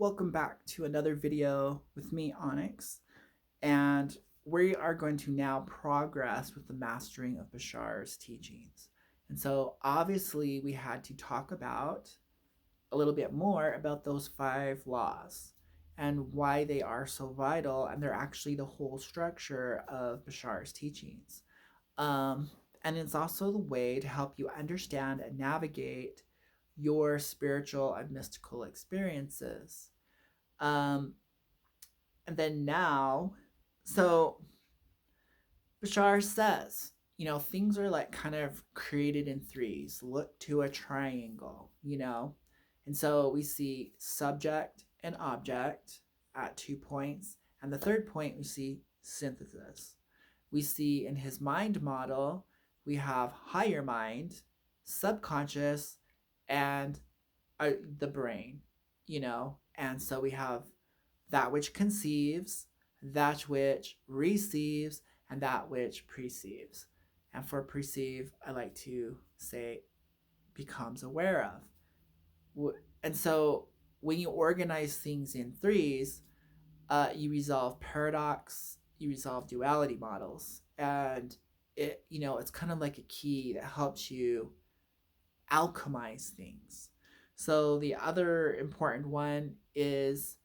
Welcome back to another video with me, Onyx, and we are going to now progress with the mastering of Bashar's teachings. And so obviously we had to talk about a little bit more about those 5 laws and why they are so vital, and they're actually the whole structure of Bashar's teachings. Um, and it's also the way to help you understand and navigate your spiritual and mystical experiences. Um, and then now, so Bashar says, things are like kind of created in threes. Look to a triangle. And so we see subject and object at 2 points. And the third point, we see synthesis. We see in his mind model, we have higher mind, subconscious, and the brain. And so we have that which conceives, that which receives, and that which perceives. And for perceive, I like to say becomes aware of. And so when you organize things in threes, you resolve paradox, you resolve duality models, and it's kind of like a key that helps you alchemize things. So the other important one is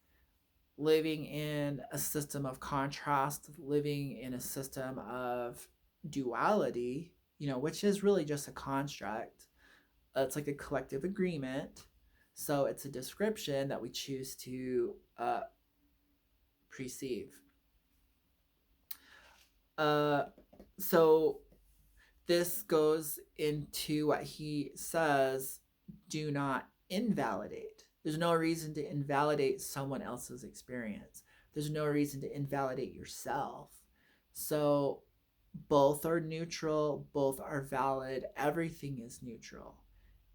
living in a system of contrast, living in a system of duality, which is really just a construct. It's like a collective agreement. So it's a description that we choose to perceive. So this goes into what he says: do not invalidate. There's no reason to invalidate someone else's experience. There's no reason to invalidate yourself. So both are neutral, both are valid, everything is neutral.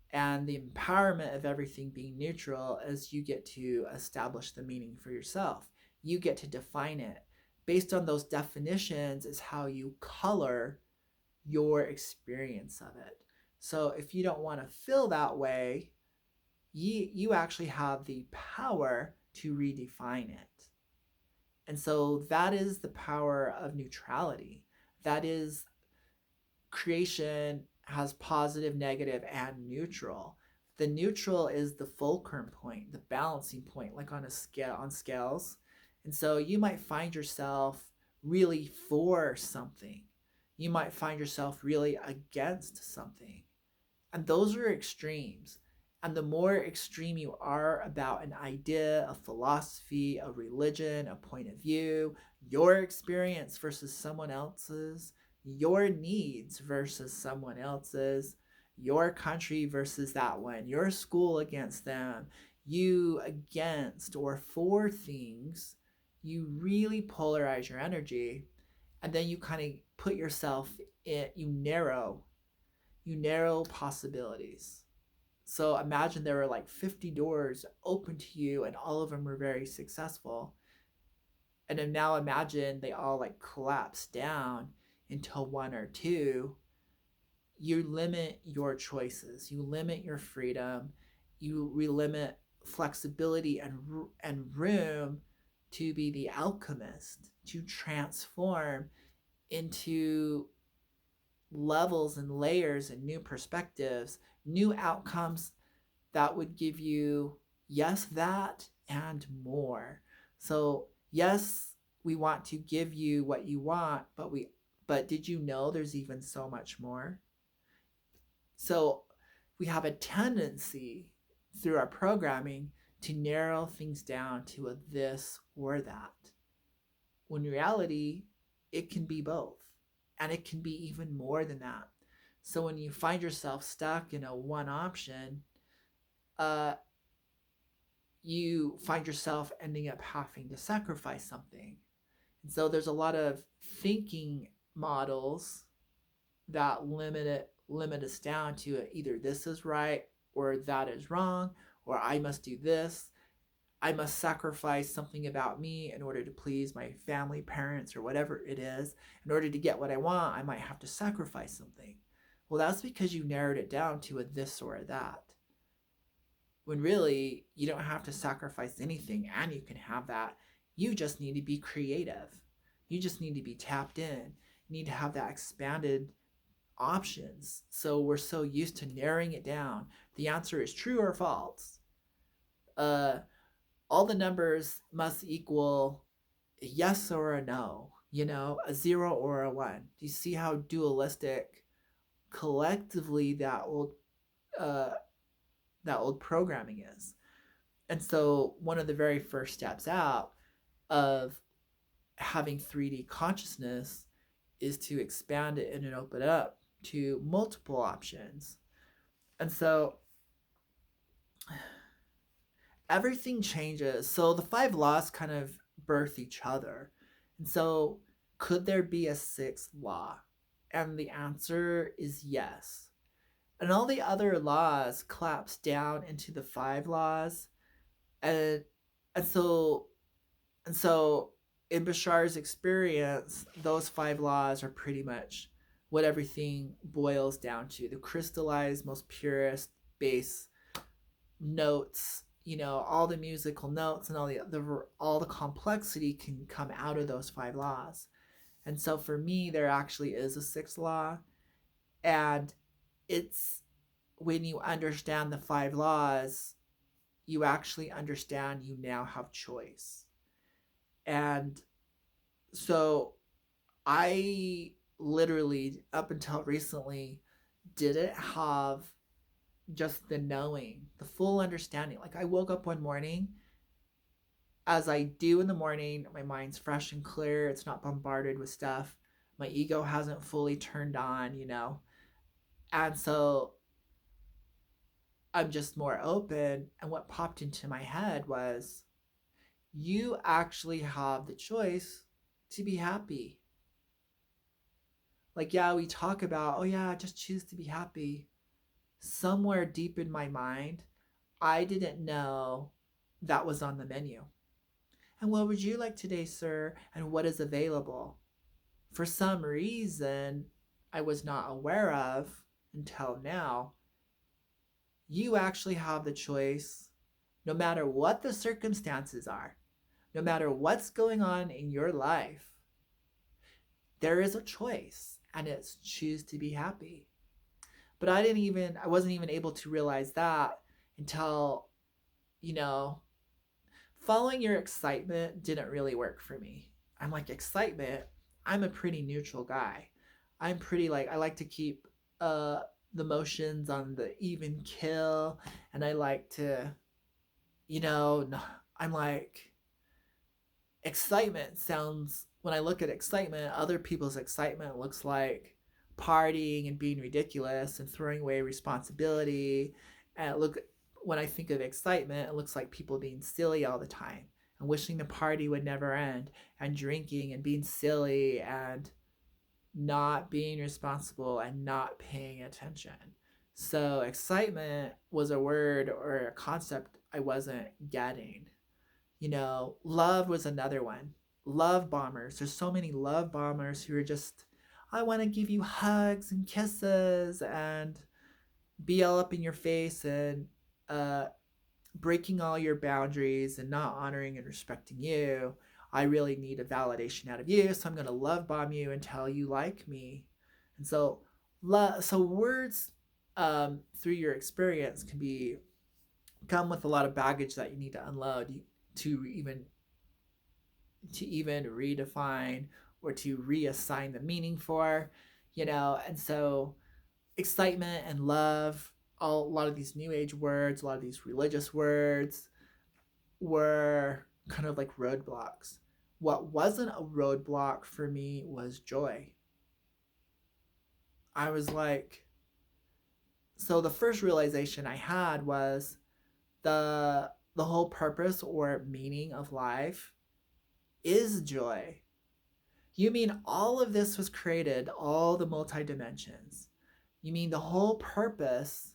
And the empowerment of everything being neutral is you get to establish the meaning for yourself. You get to define it. Based on those definitions is how you color your experience of it. So if you don't want to feel that way, you actually have the power to redefine it. And so that is the power of neutrality. That is, creation has positive, negative, and neutral. The neutral is the fulcrum point, the balancing point, like on scales. And so you might find yourself really for something. You might find yourself really against something. And those are extremes. And the more extreme you are about an idea, a philosophy, a religion, a point of view, your experience versus someone else's, your needs versus someone else's, your country versus that one, your school against them, you against or for things, you really polarize your energy. And then you kind of put yourself in, you narrow possibilities. So imagine there were like 50 doors open to you and all of them were very successful. And then now imagine they all like collapse down into one or two. You limit your choices, you limit your freedom, you limit flexibility and room to be the alchemist, to transform into levels and layers and new perspectives, new outcomes that would give you, yes, that and more. So yes, we want to give you what you want, but did you know there's even so much more? So we have a tendency through our programming to narrow things down to a this or that, when in reality it can be both. And it can be even more than that. So when you find yourself stuck in a one option, you find yourself ending up having to sacrifice something. And so there's a lot of thinking models that limit us down to either this is right or that is wrong, or I must do this. I must sacrifice something about me in order to please my family, parents, or whatever it is. In order to get what I want, I might have to sacrifice something. Well, that's because you narrowed it down to a this or a that. when really you don't have to sacrifice anything and you can have that. You just need to be creative. You just need to be tapped in. You need to have that expanded options. So we're so used to narrowing it down. The answer is true or false. Uh, all the numbers must equal a yes or a no, a zero or a one. Do you see how dualistic collectively uh, that old programming is? And so one of the very first steps out of having 3D consciousness is to expand it and open it up to multiple options. And so everything changes. So the five laws kind of birth each other. And so could there be a sixth law? And the answer is yes. And all the other laws collapse down into the five laws. And and so and so in Bashar's experience, those five laws are pretty much what everything boils down to. The crystallized, most purest base notes, all the musical notes and all the complexity can come out of those five laws. And so for me, there actually is a sixth law, and it's when you understand the five laws, you actually understand you now have choice. And so I literally, up until recently, didn't have just the knowing, the full understanding. Like I woke up one morning, as I do in the morning, my mind's fresh and clear. It's not bombarded with stuff. My ego hasn't fully turned on. And so I'm just more open. And what popped into my head was, you actually have the choice to be happy. Like, yeah, we talk about, oh, yeah, just choose to be happy. Somewhere deep in my mind, I didn't know that was on the menu. And what would you like today, sir? And what is available? For some reason I was not aware of until now, you actually have the choice, no matter what the circumstances are, no matter what's going on in your life, there is a choice, and it's choose to be happy. But I wasn't even able to realize that until, you know, following your excitement didn't really work for me. I'm like, excitement, I'm a pretty neutral guy. I'm pretty like, I like to keep the motions on the even kill, and I like to, I'm like, excitement sounds, when I look at excitement, other people's excitement looks like partying and being ridiculous and throwing away responsibility. And when I think of excitement, it looks like people being silly all the time and wishing the party would never end, and drinking and being silly and not being responsible and not paying attention. So excitement was a word or a concept I wasn't getting. Love was another one. Love bombers. There's so many love bombers who are just, I want to give you hugs and kisses and be all up in your face and uh, breaking all your boundaries and not honoring and respecting you. I really need a validation out of you, so I'm going to love bomb you until you like me. And so, words through your experience can come with a lot of baggage that you need to unload to even redefine or to reassign the meaning for, and so excitement and love, a lot of these new age words, a lot of these religious words were kind of like roadblocks. What wasn't a roadblock for me was joy. I was like, so the first realization I had was the whole purpose or meaning of life is joy. You mean all of this was created, all the multi dimensions? You mean the whole purpose,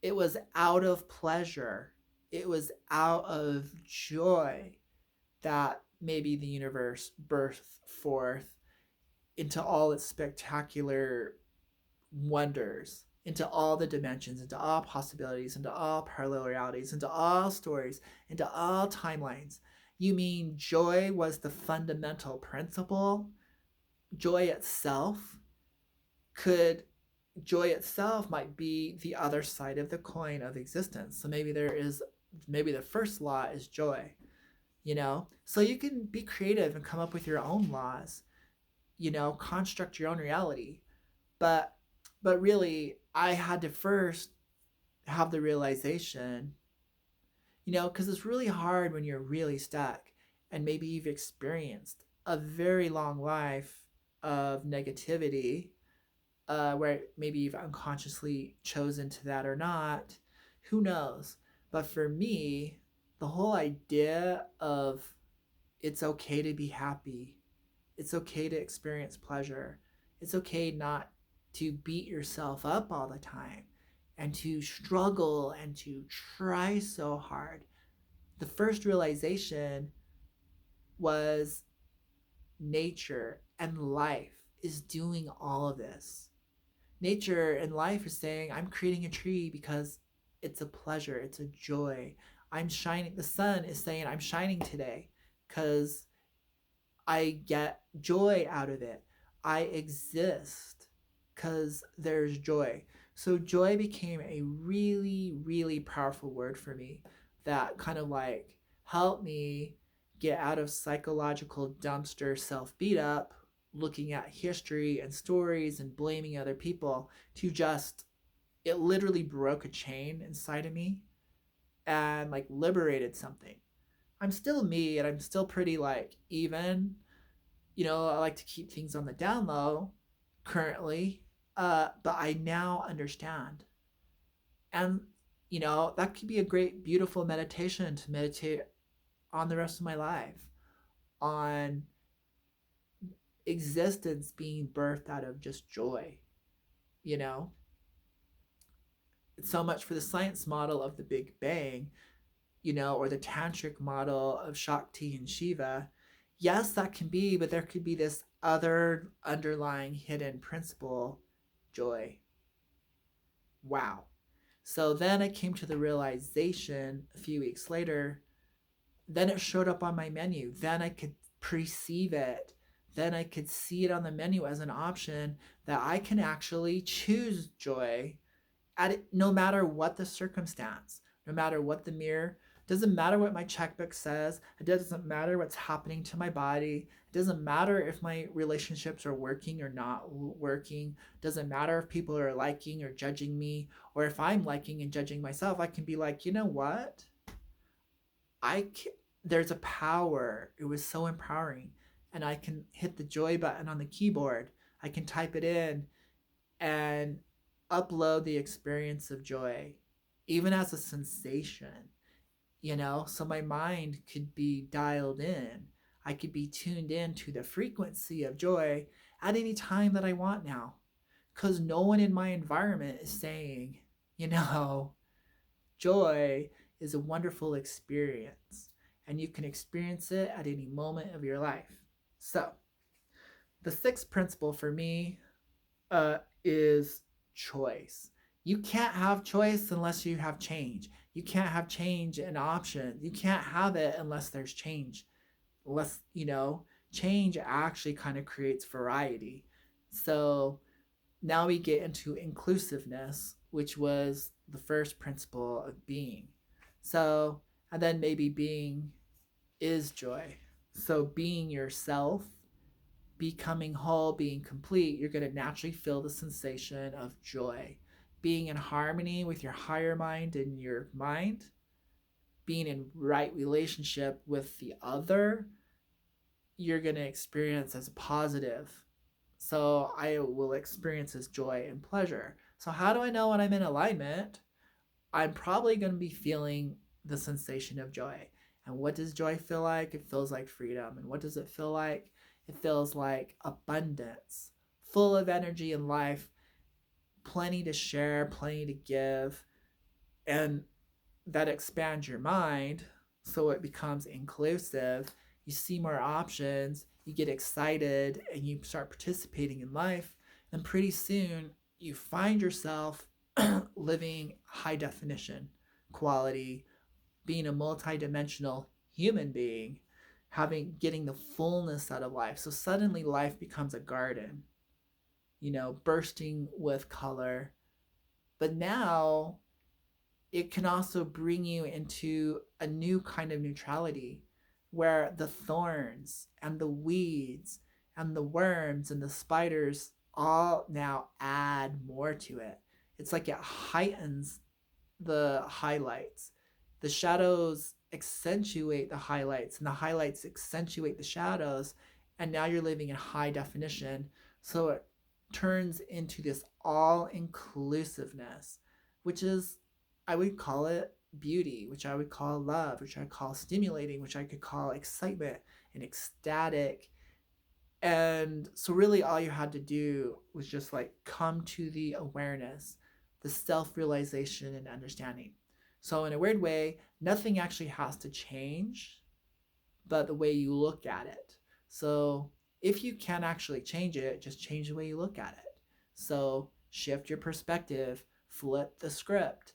it was out of pleasure, it was out of joy that maybe the universe birthed forth into all its spectacular wonders, into all the dimensions, into all possibilities, into all parallel realities, into all stories, into all timelines. You mean joy was the fundamental principle? Joy itself could joy itself might be the other side of the coin of existence. So maybe the first law is joy, you know? So you can be creative and come up with your own laws, construct your own reality. But really I had to first have the realization, because it's really hard when you're really stuck and maybe you've experienced a very long life of negativity, where maybe you've unconsciously chosen to that or not. Who knows? But for me, the whole idea of it's okay to be happy, it's okay to experience pleasure, it's okay not to beat yourself up all the time and to struggle and to try so hard. The first realization was nature and life is doing all of this. Nature and life is saying, I'm creating a tree because it's a pleasure, it's a joy. I'm shining. The sun is saying, I'm shining today because I get joy out of it. I exist because there's joy. So joy became a really, really powerful word for me that kind of like helped me get out of psychological dumpster self beat up, looking at history and stories and blaming other people, to just, it literally broke a chain inside of me and like liberated something. I'm still me and I'm still pretty like even. I like to keep things on the down low currently, but I now understand. And, that could be a great, beautiful meditation to meditate on the rest of my life, on existence being birthed out of just joy, you know? So much for the science model of the Big Bang, or the tantric model of Shakti and Shiva. Yes, that can be, but there could be this other underlying hidden principle, joy. Wow. So then I came to the realization a few weeks later, then it showed up on my menu. Then I could perceive it. Then I could see it on the menu as an option that I can actually choose joy at it, no matter what the circumstance, no matter what the mirror. Doesn't matter what my checkbook says. It doesn't matter what's happening to my body. It doesn't matter if my relationships are working or not working. It doesn't matter if people are liking or judging me, or if I'm liking and judging myself. I can be like, you know what? There's a power. It was so empowering. And I can hit the joy button on the keyboard. I can type it in and upload the experience of joy, even as a sensation, so my mind could be dialed in. I could be tuned in to the frequency of joy at any time that I want now, because no one in my environment is saying, joy is a wonderful experience and you can experience it at any moment of your life. So the sixth principle for me is choice. You can't have choice unless you have change. You can't have change and option. You can't have it unless there's change. Unless, change actually kind of creates variety. So now we get into inclusiveness, which was the first principle of being. So, and then maybe being is joy. So being yourself, becoming whole, being complete, you're going to naturally feel the sensation of joy. Being in harmony with your higher mind and your mind, being in right relationship with the other, you're going to experience as positive. So I will experience as joy and pleasure. So how do I know when I'm in alignment? I'm probably going to be feeling the sensation of joy. And what does joy feel like? It feels like freedom. And what does it feel like? It feels like abundance, full of energy and life, plenty to share, plenty to give, and that expands your mind so it becomes inclusive. You see more options, you get excited, and you start participating in life. And pretty soon, you find yourself living high definition quality, being a multidimensional human being, getting the fullness out of life. So suddenly life becomes a garden, bursting with color. But now it can also bring you into a new kind of neutrality where the thorns and the weeds and the worms and the spiders all now add more to it. It's like it heightens the highlights. The shadows accentuate the highlights, and the highlights accentuate the shadows. And now you're living in high definition. So it turns into this all inclusiveness, which is, I would call it beauty, which I would call love, which I call stimulating, which I could call excitement and ecstatic. And so, really, all you had to do was just like come to the awareness, the self realization, and understanding. So, in a weird way, nothing actually has to change, but the way you look at it. So, if you can actually change it, just change the way you look at it. So, shift your perspective, flip the script,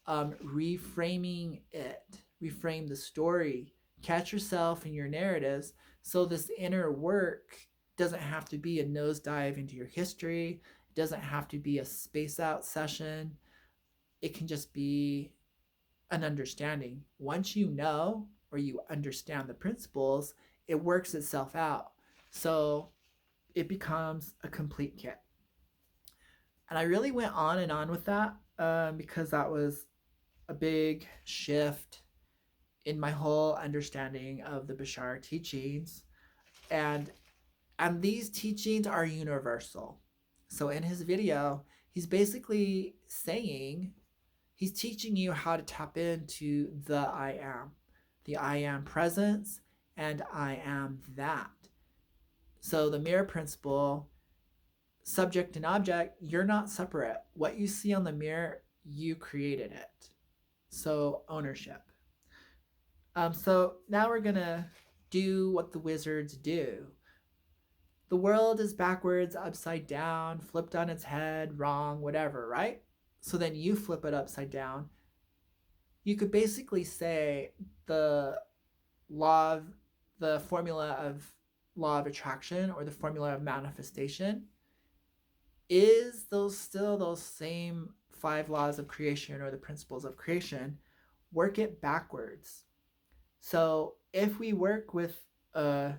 reframing it, reframe the story, catch yourself in your narratives. So, this inner work doesn't have to be a nosedive into your history, it doesn't have to be a space out session. It can just be an understanding. Once you know or you understand the principles, it works itself out. So it becomes a complete kit. And I really went on and on with that because that was a big shift in my whole understanding of the Bashar teachings. And these teachings are universal. So in his video, he's basically saying, he's teaching you how to tap into the I am presence, and I am that. So the mirror principle, subject and object, you're not separate. What you see on the mirror, you created it. So ownership. So now we're gonna do what the wizards do. The world is backwards, upside down, flipped on its head, wrong, whatever, right? So then you flip it upside down. You could basically say the law of the formula of law of attraction or the formula of manifestation is those same 5 laws of creation or the principles of creation. Work it backwards. So if we work with the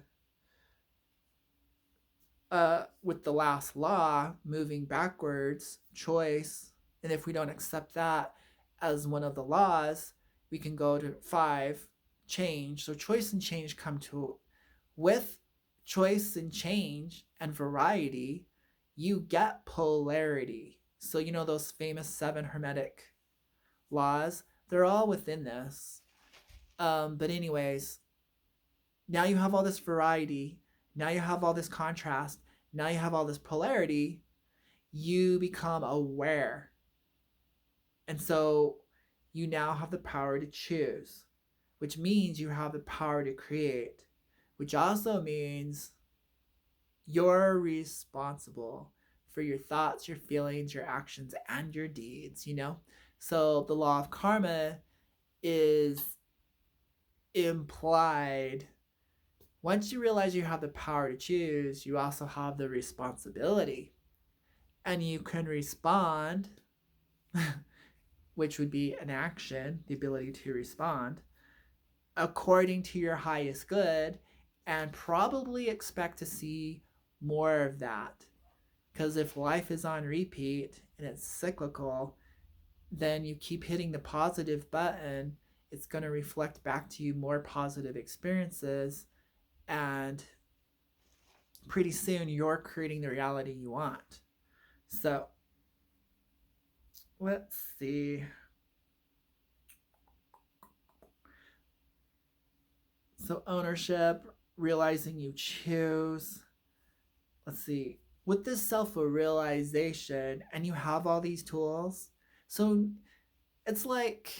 last law, moving backwards, choice, and if we don't accept that as one of the laws, we can go to 5, change. So choice and change come to, with choice and change and variety, you get polarity. So those famous 7 hermetic laws, they're all within this. But anyways, now you have all this variety, now you have all this contrast, now you have all this polarity, you become aware. And so you now have the power to choose, which means you have the power to create, which also means you're responsible for your thoughts, your feelings, your actions, and your deeds, So the law of karma is implied. Once you realize you have the power to choose, you also have the responsibility. And you can respond, which would be an action, the ability to respond, according to your highest good, and probably expect to see more of that. Because if life is on repeat and it's cyclical, then you keep hitting the positive button, it's going to reflect back to you more positive experiences, and pretty soon you're creating the reality you want. So let's see. So ownership, realizing you choose. Let's see. With this self-realization, and you have all these tools, so it's like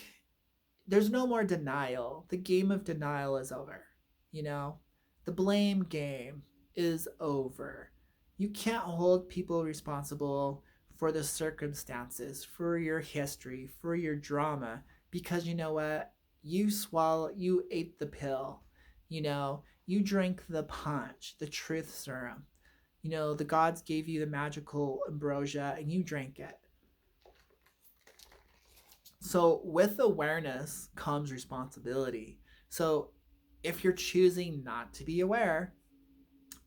there's no more denial. The game of denial is over. The blame game is over. You can't hold people responsible for the circumstances, for your history, for your drama, because you know what? You ate the pill, you drank the punch, the truth serum. The gods gave you the magical ambrosia and you drank it. So, with awareness comes responsibility. So, if you're choosing not to be aware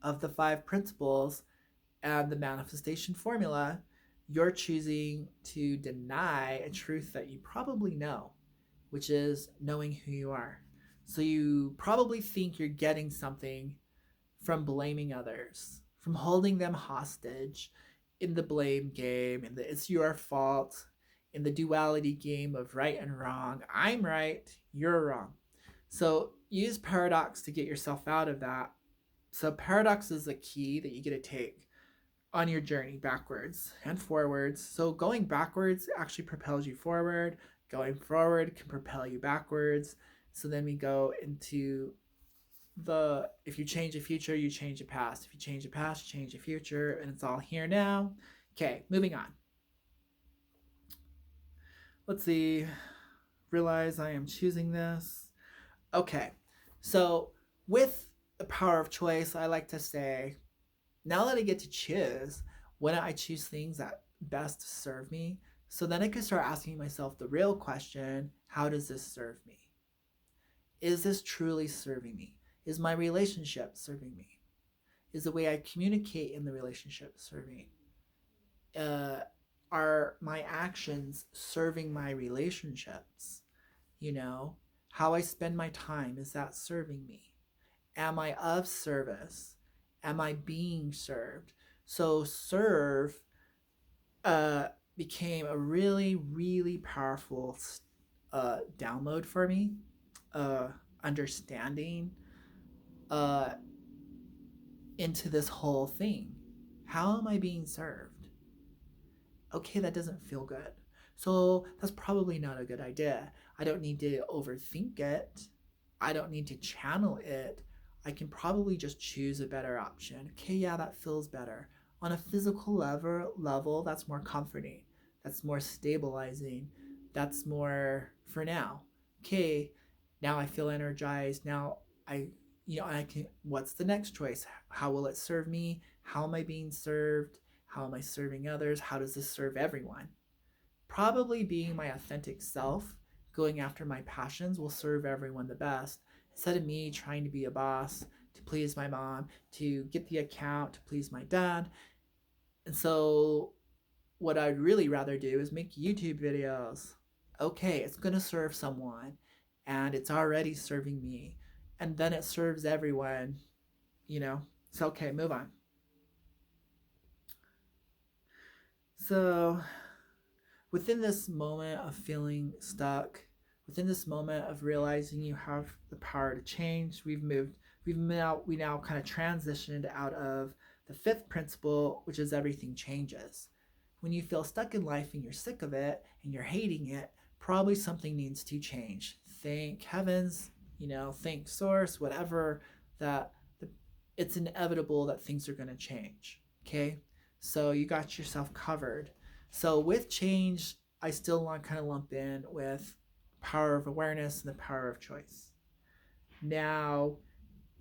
of the five principles and the manifestation formula, you're choosing to deny a truth that you probably know, which is knowing who you are. So, you probably think you're getting something from blaming others, from holding them hostage in the blame game, in the it's your fault, in the duality game of right and wrong. I'm right, you're wrong. So use paradox to get yourself out of that. So paradox is the key that you get to take on your journey backwards and forwards. So going backwards actually propels you forward. Going forward can propel you backwards. So then we go into if you change the future, you change the past. If you change the past, you change the future, and it's all here now. Okay, moving on. Let's see. Realize I am choosing this. Okay, so with the power of choice, I like to say, now that I get to choose, when I choose things that best serve me, so then I can start asking myself the real question: how does this serve me? Is this truly serving me? Is my relationship serving me? Is the way I communicate in the relationship serving? Uh, are my actions serving my relationships? How I spend my time, is that serving me? Am I of service? Am I being served? So serve uh, became a really, really powerful download for me, understanding uh, into this whole thing. How am I being served? Okay, that doesn't feel good. So that's probably not a good idea. I don't need to overthink it. I don't need to channel it. I can probably just choose a better option. Okay, yeah, that feels better. On a physical level, that's more comforting. That's more stabilizing. That's more for now. Okay, now I feel energized. Now I I can, what's the next choice? How will it serve me? How am I being served? How am I serving others? How does this serve everyone? Probably being my authentic self, going after my passions will serve everyone the best. Instead of me trying to be a boss, to please my mom, to get the account, to please my dad. And so, what I'd really rather do is make YouTube videos. Okay, it's going to serve someone, and it's already serving me. And then it serves everyone, you know? So, okay, move on. So, within this moment of feeling stuck, within this moment of realizing you have the power to change, we now kind of transitioned out of the fifth principle, which is everything changes. When you feel stuck in life and you're sick of it and you're hating it, probably something needs to change. Thank heavens, thank source, whatever, that it's inevitable that things are going to change. Okay, so you got yourself covered. So with change, I still want to kind of lump in with power of awareness and the power of choice. Now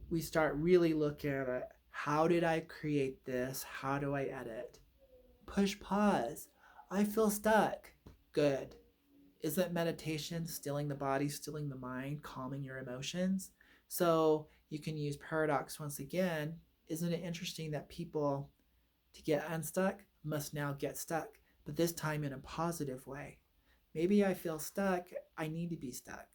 we start really looking at it. How did I create this? How do I edit? Push pause. I feel stuck. Good. Isn't meditation stilling the body, stilling the mind, calming your emotions? So you can use paradox once again. Isn't it interesting that people, to get unstuck, must now get stuck, but this time in a positive way? Maybe I feel stuck. I need to be stuck.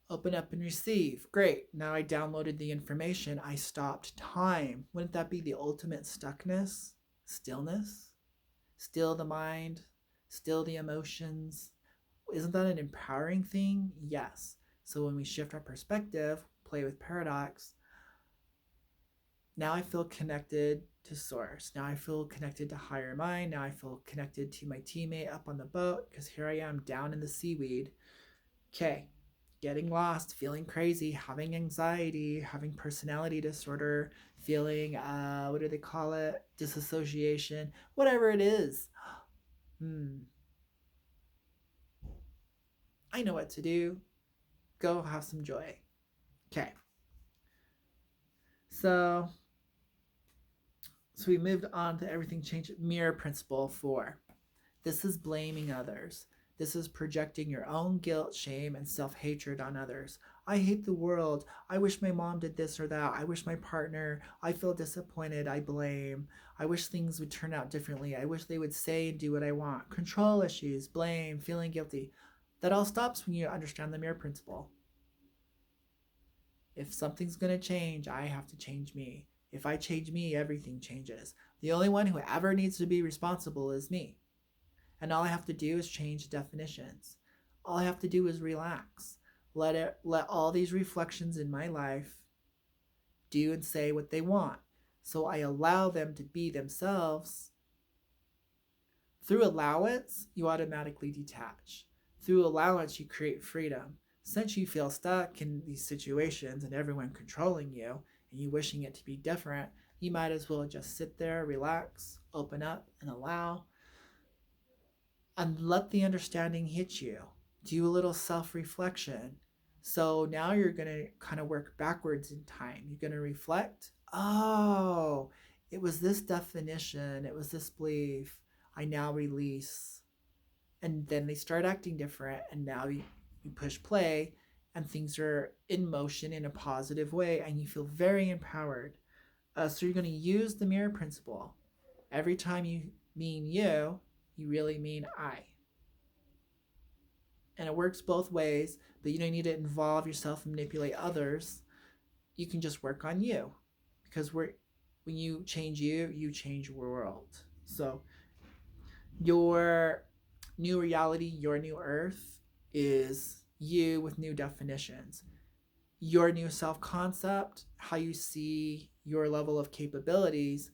Open up and receive. Great. Now I downloaded the information. I stopped time. Wouldn't that be the ultimate stuckness? Stillness? Still the mind, still the emotions. Isn't that an empowering thing? Yes. So when we shift our perspective, play with paradox, now I feel connected to source. Now I feel connected to higher mind. Now I feel connected to my teammate up on the boat, because here I am down in the seaweed. Okay, getting lost, feeling crazy, having anxiety, having personality disorder, feeling, what do they call it? Disassociation, whatever it is. Hmm, I know what to do. Go have some joy. Okay. So, so we moved on to everything changed. Mirror principle 4. This is blaming others. This is projecting your own guilt, shame, and self hatred on others. I hate the world. I wish my mom did this or that. I wish my partner. I feel disappointed. I blame. I wish things would turn out differently. I wish they would say and do what I want. Control issues, blame, feeling guilty. That all stops when you understand the mirror principle. If something's going to change, I have to change me. If I change me, everything changes. The only one who ever needs to be responsible is me. And all I have to do is change definitions. All I have to do is relax. Let all these reflections in my life do and say what they want. So I allow them to be themselves. Through allowance, you automatically detach. Through allowance, you create freedom. Since you feel stuck in these situations and everyone controlling you and you wishing it to be different, you might as well just sit there, relax, open up, and allow, and let the understanding hit you. Do a little self reflection. So now you're going to kind of work backwards in time. You're going to reflect. Oh, it was this definition, it was this belief. I now release. And then they start acting different. And now you push play and things are in motion in a positive way. And you feel very empowered. So you're going to use the mirror principle. Every time you mean you really mean I. And it works both ways, but you don't need to involve yourself and manipulate others. You can just work on you. Because when you change you change your world. So your new reality, your new earth is you with new definitions. Your new self concept, how you see your level of capabilities,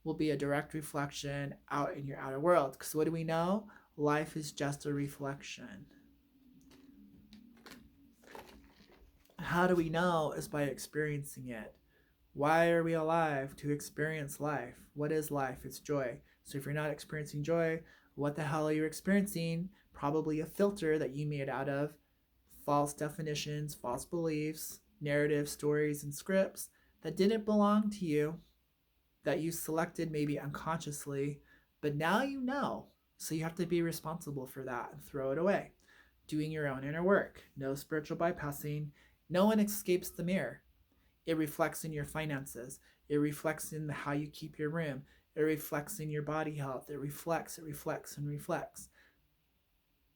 will be a direct reflection out in your outer world. Because what do we know? Life is just a reflection. How do we know? Is by experiencing it. Why are we alive? To experience life. What is life? It's joy. So if you're not experiencing joy, what the hell are you experiencing? Probably a filter that you made out of false definitions, false beliefs, narratives, stories, and scripts that didn't belong to you, that you selected maybe unconsciously, but now you know. So you have to be responsible for that and throw it away. Doing your own inner work. No spiritual bypassing. No one escapes the mirror. It reflects in your finances. It reflects in how you keep your room. It reflects in your body health. It reflects, and reflects.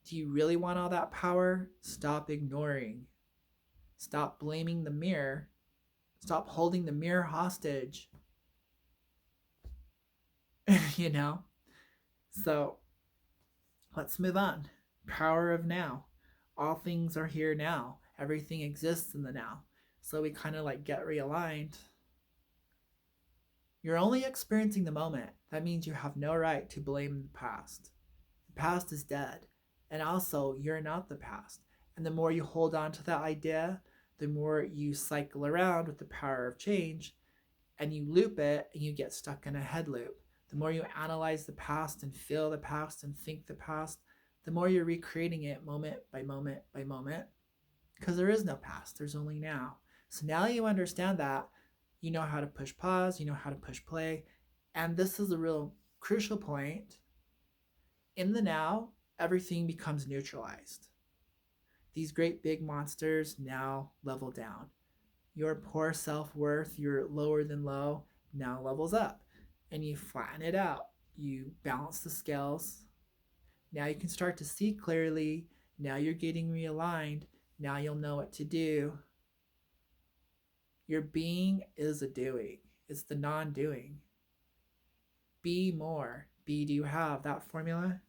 Do you really want all that power? Stop ignoring. Stop blaming the mirror. Stop holding the mirror hostage. You know? So let's move on. Power of now. All things are here now. Everything exists in the now. So we kind of like get realigned. You're only experiencing the moment. That means you have no right to blame the past. The past is dead. And also, you're not the past. And the more you hold on to that idea, the more you cycle around with the power of change and you loop it and you get stuck in a head loop. The more you analyze the past and feel the past and think the past, the more you're recreating it moment by moment by moment. Because there is no past, there's only now. So now you understand that, you know how to push pause, you know how to push play. And this is a real crucial point. In the now, everything becomes neutralized. These great big monsters now level down. Your poor self-worth, your lower than low, now levels up. And you flatten it out. You balance the scales. Now you can start to see clearly. Now you're getting realigned. Now you'll know what to do. Your being is a doing. It's the non-doing. Be more. Be, do you have that formula?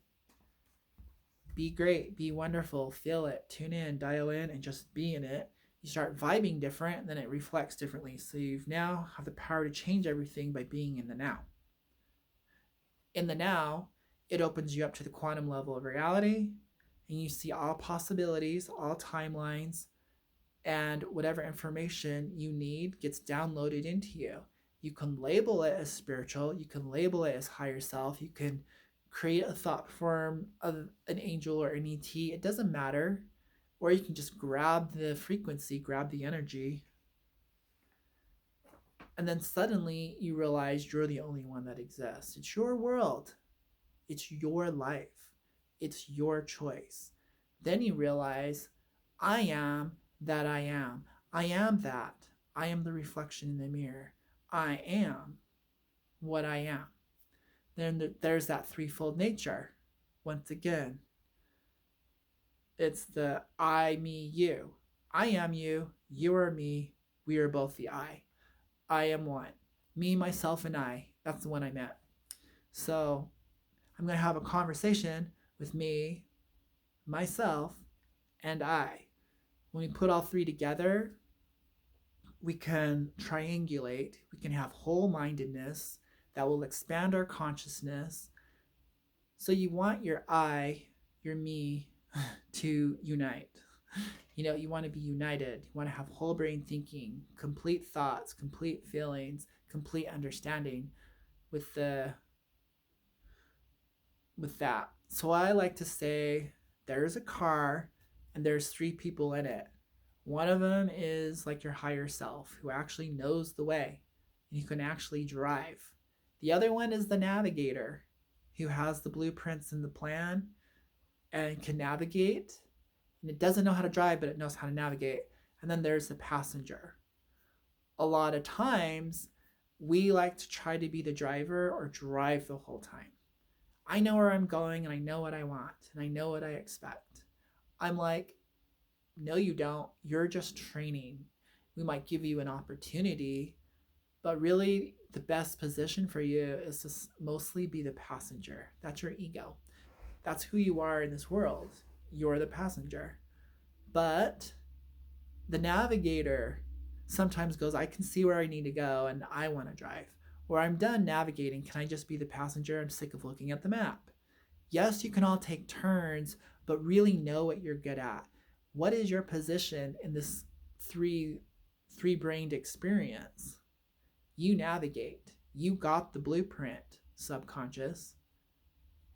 Be great. Be wonderful. Feel it. Tune in. Dial in and just be in it. You start vibing different and then it reflects differently. So you've now have the power to change everything by being in the now. In the now, it opens you up to the quantum level of reality and you see all possibilities, all timelines, and whatever information you need gets downloaded into you. You can label it as spiritual, you can label it as higher self, you can create a thought form of an angel or an ET, it doesn't matter. Or you can just grab the frequency, grab the energy, and then suddenly you realize you're the only one that exists. It's your world, it's your life, it's your choice. Then you realize, I am that I am. I am that. I am the reflection in the mirror. I am what I am. Then there's that threefold nature. Once again, it's the I, me, you. I am you. You are me. We are both the I. I am one. Me, myself, and I. That's the one I meant. So I'm going to have a conversation with me, myself, and I. When we put all three together, we can triangulate. We can have whole-mindedness that will expand our consciousness. So you want your I, your me, to unite. You want to be united. You want to have whole brain thinking, complete thoughts, complete feelings, complete understanding with that. So I like to say there's a car and there's three people in it. One of them is like your higher self who actually knows the way and you can actually drive. The other one is the navigator who has the blueprints and the plan and can navigate. And it doesn't know how to drive, but it knows how to navigate. And then there's the passenger. A lot of times, we like to try to be the driver or drive the whole time. I know where I'm going and I know what I want and I know what I expect. I'm like, no, you don't. You're just training. We might give you an opportunity, but really the best position for you is to mostly be the passenger. That's your ego. That's who you are in this world. You're the passenger. But the navigator sometimes goes, I can see where I need to go and I want to drive. Or I'm done navigating. Can I just be the passenger? I'm sick of looking at the map. Yes, you can all take turns, but really know what you're good at. What is your position in this three-brained experience? You navigate. You got the blueprint, subconscious.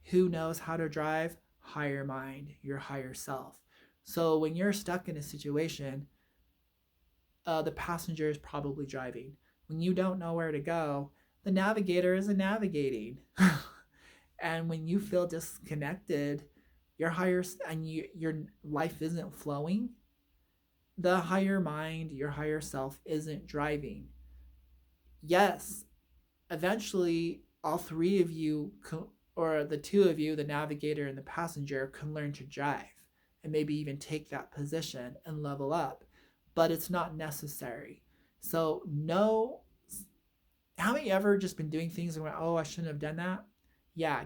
Who knows how to drive? Higher mind, your higher self. So when you're stuck in a situation, the passenger is probably driving. When you don't know where to go, the navigator isn't navigating. And when you feel disconnected, your life isn't flowing, the higher mind, your higher self isn't driving. Yes, eventually all three of you, or the two of you, the navigator and the passenger, can learn to drive and maybe even take that position and level up, but it's not necessary. So haven't you ever just been doing things and went, oh, I shouldn't have done that? Yeah,